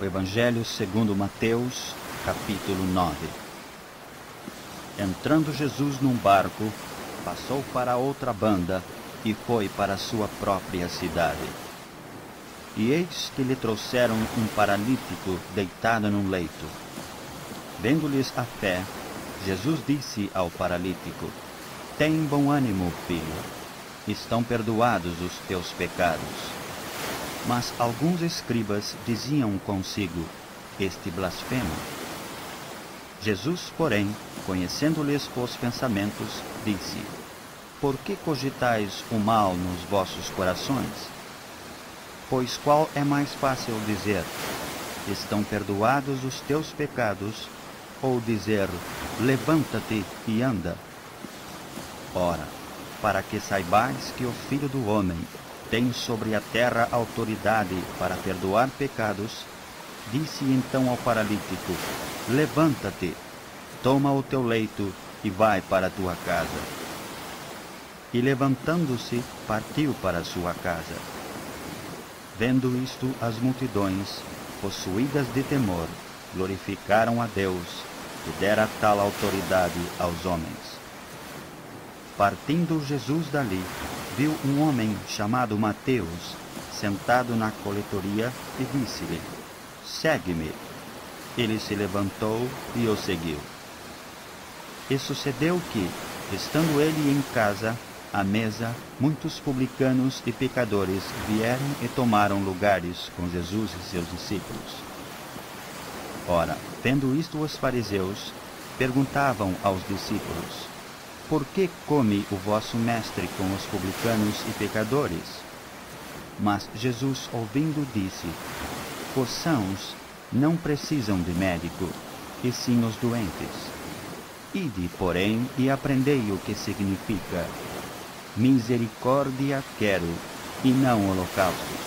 O Evangelho segundo Mateus, capítulo 9. Entrando Jesus num barco, passou para outra banda e foi para sua própria cidade. E eis que lhe trouxeram um paralítico deitado num leito. Vendo-lhes a fé, Jesus disse ao paralítico: Tem bom ânimo, filho, estão perdoados os teus pecados. Mas alguns escribas diziam consigo: Este blasfema. Jesus, porém, conhecendo-lhes os pensamentos, disse: Por que cogitais o mal nos vossos corações? Pois qual é mais fácil dizer: Estão perdoados os teus pecados, ou dizer: Levanta-te e anda? Ora, para que saibais que o Filho do Homem tem sobre a terra autoridade para perdoar pecados, disse então ao paralítico: Levanta-te, toma o teu leito e vai para a tua casa. E levantando-se, partiu para a sua casa. Vendo isto, as multidões, possuídas de temor, glorificaram a Deus, que dera tal autoridade aos homens. Partindo Jesus dali, viu um homem chamado Mateus, sentado na coletoria, e disse-lhe: Segue-me. Ele se levantou e o seguiu. E sucedeu que, estando ele em casa, à mesa, muitos publicanos e pecadores vieram e tomaram lugares com Jesus e seus discípulos. Ora, vendo isto, os fariseus perguntavam aos discípulos: Por que come o vosso mestre com os publicanos e pecadores? Mas Jesus, ouvindo, disse: Os sãos não precisam de médico, e sim os doentes. Ide, porém, e aprendei o que significa: misericórdia quero, e não holocaustos.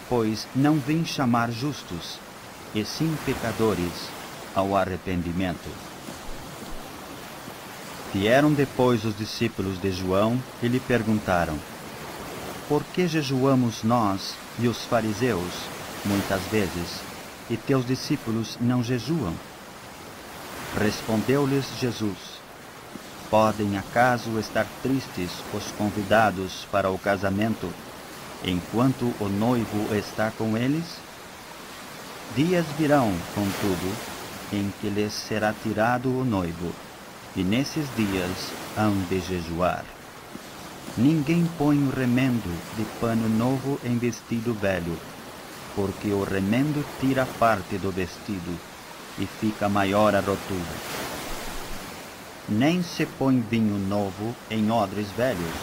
Pois não vim chamar justos, e sim pecadores, ao arrependimento. Vieram depois os discípulos de João e lhe perguntaram: Por que jejuamos nós e os fariseus, muitas vezes, e teus discípulos não jejuam? Respondeu-lhes Jesus: Podem acaso estar tristes os convidados para o casamento, enquanto o noivo está com eles? Dias virão, contudo, em que lhes será tirado o noivo, e nesses dias hão de jejuar. Ninguém põe o remendo de pano novo em vestido velho, porque o remendo tira parte do vestido, e fica maior a rotura. Nem se põe vinho novo em odres velhos.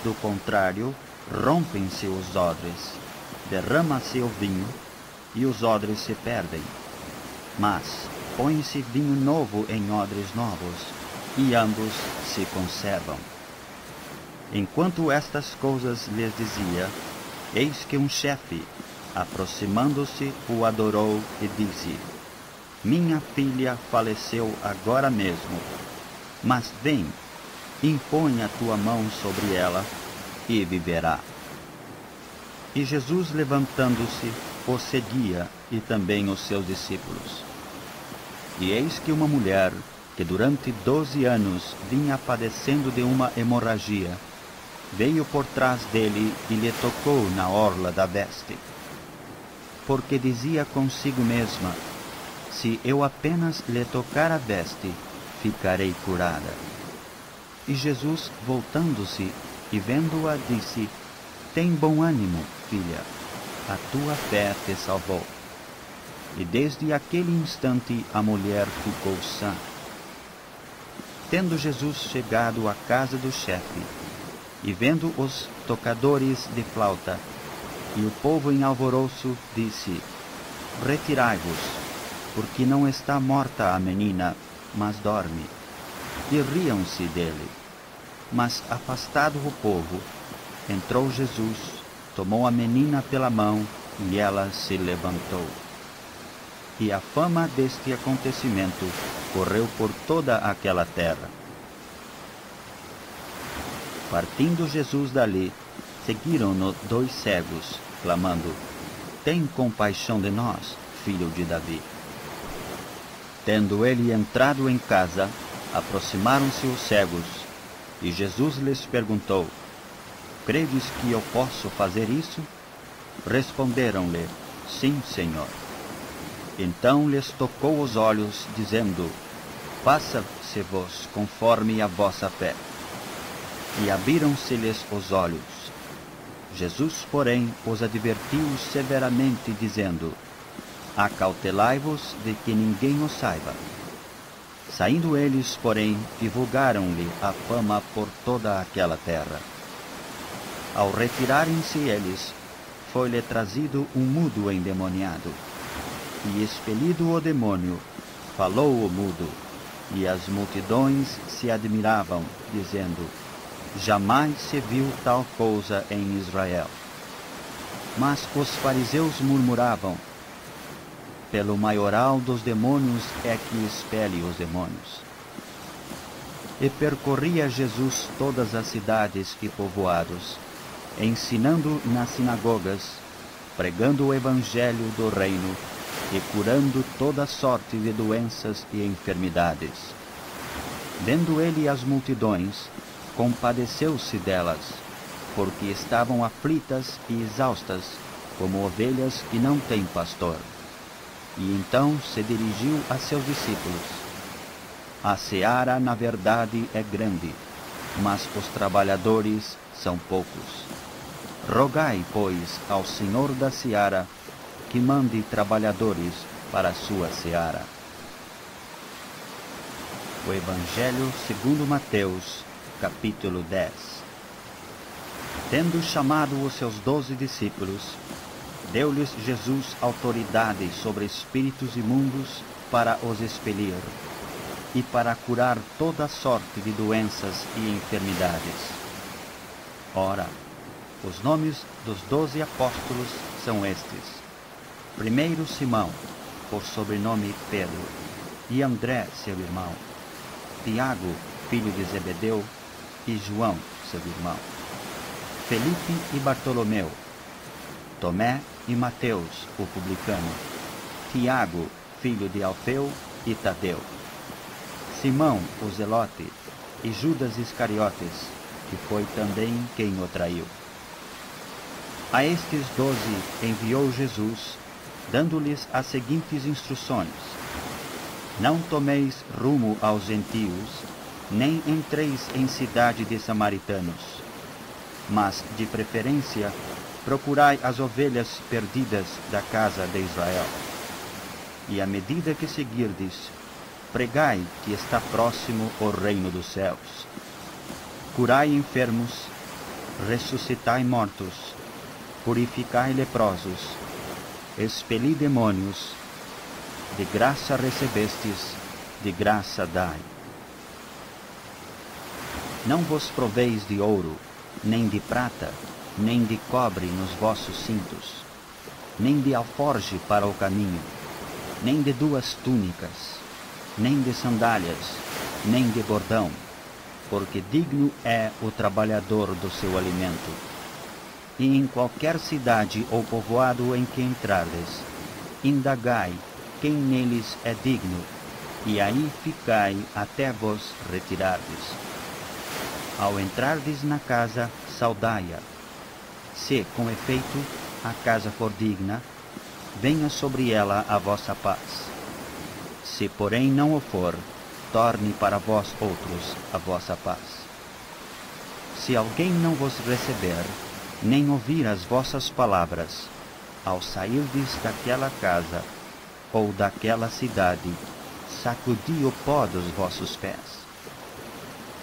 Do contrário, rompem-se os odres, derrama-se o vinho, e os odres se perdem. Mas põe-se vinho novo em odres novos, e ambos se conservam. Enquanto estas coisas lhes dizia, eis que um chefe, aproximando-se, o adorou e disse: Minha filha faleceu agora mesmo, mas vem, impõe a tua mão sobre ela, e viverá. E Jesus, levantando-se, o seguia, e também os seus discípulos. E eis que uma mulher, que durante 12 anos vinha padecendo de uma hemorragia, veio por trás dele e lhe tocou na orla da veste. Porque dizia consigo mesma: Se eu apenas lhe tocar a veste, ficarei curada. E Jesus, voltando-se e vendo-a, disse: Tem bom ânimo, filha, a tua fé te salvou. E desde aquele instante a mulher ficou sã. Tendo Jesus chegado à casa do chefe, e vendo os tocadores de flauta, e o povo em alvoroço, disse: Retirai-vos, porque não está morta a menina, mas dorme. E riam-se dele. Mas, afastado o povo, entrou Jesus, tomou a menina pela mão, e ela se levantou. E a fama deste acontecimento correu por toda aquela terra. Partindo Jesus dali, seguiram-no 2 cegos, clamando: tem compaixão de nós, filho de Davi. Tendo ele entrado em casa, aproximaram-se os cegos, e Jesus lhes perguntou: credes que eu posso fazer isso? Responderam-lhe: sim, Senhor. Então lhes tocou os olhos, dizendo: faça-se-vos conforme a vossa fé. E abriram-se-lhes os olhos. Jesus, porém, os advertiu severamente, dizendo: acautelai-vos de que ninguém o saiba. Saindo eles, porém, divulgaram-lhe a fama por toda aquela terra. Ao retirarem-se eles, foi-lhe trazido um mudo endemoniado. E expelido o demônio, falou o mudo, e as multidões se admiravam, dizendo: jamais se viu tal coisa em Israel. Mas os fariseus murmuravam: pelo maioral dos demônios é que expele os demônios. E percorria Jesus todas as cidades e povoados, ensinando nas sinagogas, pregando o evangelho do reino e curando toda sorte de doenças e enfermidades. Vendo ele as multidões, compadeceu-se delas, porque estavam aflitas e exaustas, como ovelhas que não têm pastor. E então se dirigiu a seus discípulos: a seara, na verdade, é grande, mas os trabalhadores são poucos. Rogai, pois, ao Senhor da seara que mande trabalhadores para a sua seara. O Evangelho segundo Mateus, capítulo 10. Tendo chamado os seus 12 discípulos, deu-lhes Jesus autoridade sobre espíritos imundos para os expelir, e para curar toda sorte de doenças e enfermidades. Ora, os nomes dos 12 apóstolos são estes: primeiro Simão, por sobrenome Pedro, e André, seu irmão, Tiago, filho de Zebedeu, e João, seu irmão, Felipe e Bartolomeu, Tomé e Mateus, o publicano, Tiago, filho de Alfeu, e Tadeu, Simão, o zelote, e Judas Iscariotes, que foi também quem o traiu. A estes 12 enviou Jesus, dando-lhes as seguintes instruções: não tomeis rumo aos gentios, nem entreis em cidade de samaritanos, mas, de preferência, procurai as ovelhas perdidas da casa de Israel. E à medida que seguirdes, pregai que está próximo o reino dos céus. Curai enfermos, ressuscitai mortos, purificai leprosos, expeli demônios, de graça recebestes, de graça dai. Não vos proveis de ouro, nem de prata, nem de cobre nos vossos cintos, nem de alforje para o caminho, nem de 2 túnicas, nem de sandálias, nem de bordão, porque digno é o trabalhador do seu alimento. E em qualquer cidade ou povoado em que entrardes, indagai quem neles é digno, e aí ficai até vos retirardes. Ao entrardes na casa, saudai-a. Se, com efeito, a casa for digna, venha sobre ela a vossa paz. Se, porém, não o for, torne para vós outros a vossa paz. Se alguém não vos receber, nem ouvir as vossas palavras, ao sairdes daquela casa ou daquela cidade, sacudi o pó dos vossos pés.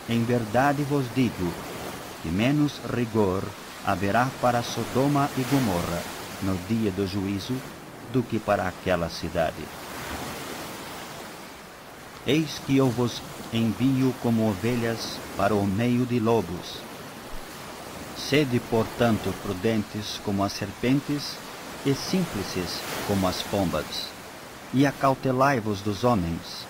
Em verdade vos digo que menos rigor haverá para Sodoma e Gomorra no dia do juízo do que para aquela cidade. Eis que eu vos envio como ovelhas para o meio de lobos. Sede, portanto, prudentes como as serpentes e simples como as pombas. E acautelai-vos dos homens,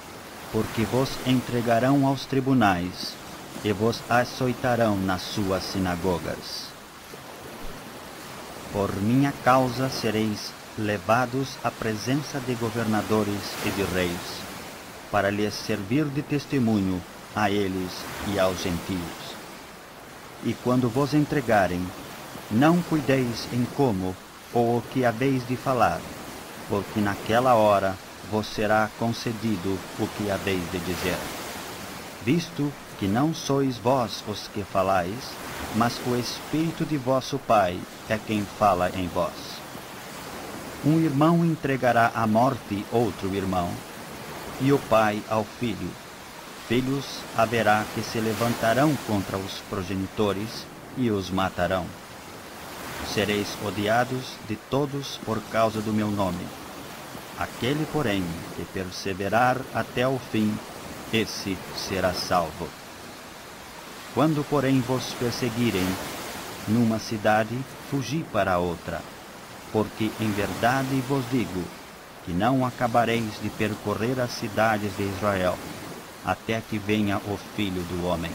porque vos entregarão aos tribunais e vos açoitarão nas suas sinagogas. Por minha causa sereis levados à presença de governadores e de reis, para lhes servir de testemunho a eles e aos gentios. E quando vos entregarem, não cuideis em como ou o que haveis de falar, porque naquela hora vos será concedido o que haveis de dizer. Visto que não sois vós os que falais, mas o Espírito de vosso Pai é quem fala em vós. Um irmão entregará à morte outro irmão, e o pai ao filho. Filhos haverá que se levantarão contra os progenitores e os matarão. Sereis odiados de todos por causa do meu nome. Aquele, porém, que perseverar até o fim, esse será salvo. Quando, porém, vos perseguirem numa cidade, fugi para outra, porque em verdade vos digo que não acabareis de percorrer as cidades de Israel, até que venha o Filho do Homem.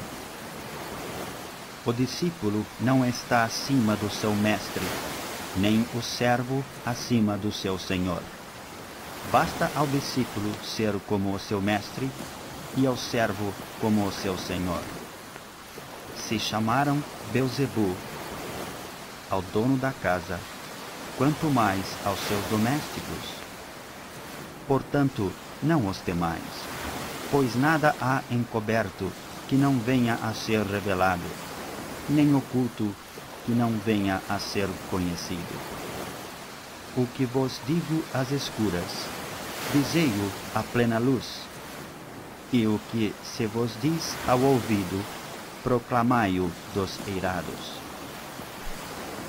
O discípulo não está acima do seu mestre, nem o servo acima do seu senhor. Basta ao discípulo ser como o seu mestre e ao servo como o seu senhor. Se chamaram Belzebu ao dono da casa, quanto mais aos seus domésticos. Portanto, não os temais, pois nada há encoberto que não venha a ser revelado, nem oculto que não venha a ser conhecido. O que vos digo às escuras, dizei-o à plena luz, e o que se vos diz ao ouvido, proclamai-o dos eirados.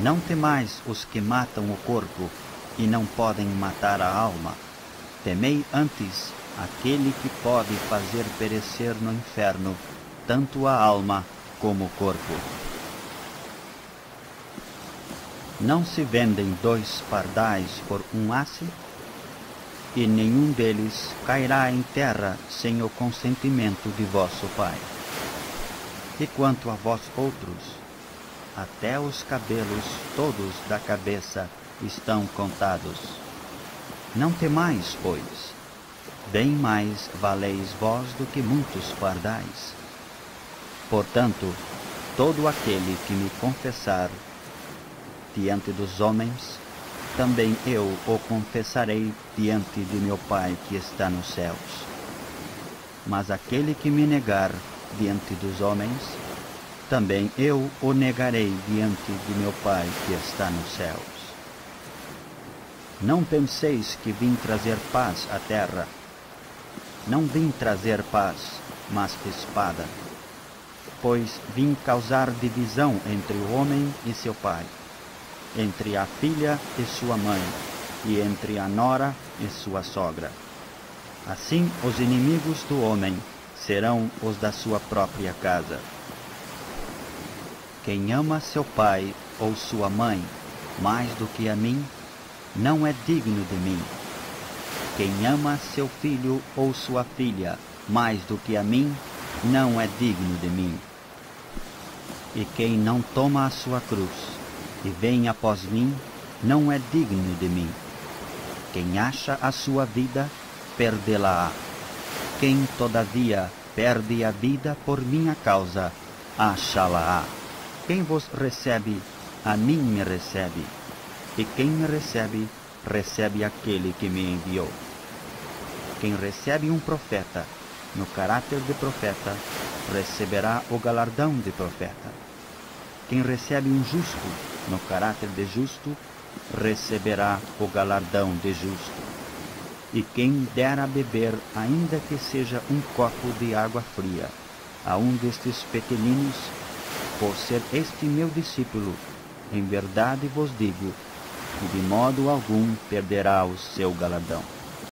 Não temais os que matam o corpo e não podem matar a alma. Temei antes aquele que pode fazer perecer no inferno tanto a alma como o corpo. Não se vendem 2 pardais por um asse? E nenhum deles cairá em terra sem o consentimento de vosso Pai. E quanto a vós outros, até os cabelos todos da cabeça estão contados. Não temais, pois, bem mais valeis vós do que muitos pardais. Portanto, todo aquele que me confessar diante dos homens, também eu o confessarei diante de meu Pai que está nos céus. Mas aquele que me negar diante dos homens, também eu o negarei diante de meu Pai que está nos céus. Não penseis que vim trazer paz à terra. Não vim trazer paz, mas espada. Pois vim causar divisão entre o homem e seu pai, entre a filha e sua mãe, e entre a nora e sua sogra. Assim os inimigos do homem serão os da sua própria casa. Quem ama seu pai ou sua mãe mais do que a mim, não é digno de mim. Quem ama seu filho ou sua filha mais do que a mim, não é digno de mim. E quem não toma a sua cruz e vem após mim, não é digno de mim. Quem acha a sua vida, perdê-la-á. Quem, todavia, perde a vida por minha causa, achá-la-á. Quem vos recebe, a mim me recebe. E quem me recebe, recebe aquele que me enviou. Quem recebe um profeta, no caráter de profeta, receberá o galardão de profeta. Quem recebe um justo, no caráter de justo, receberá o galardão de justo. E quem der a beber, ainda que seja um copo de água fria, a um destes pequeninos, por ser este meu discípulo, em verdade vos digo, que de modo algum perderá o seu galardão.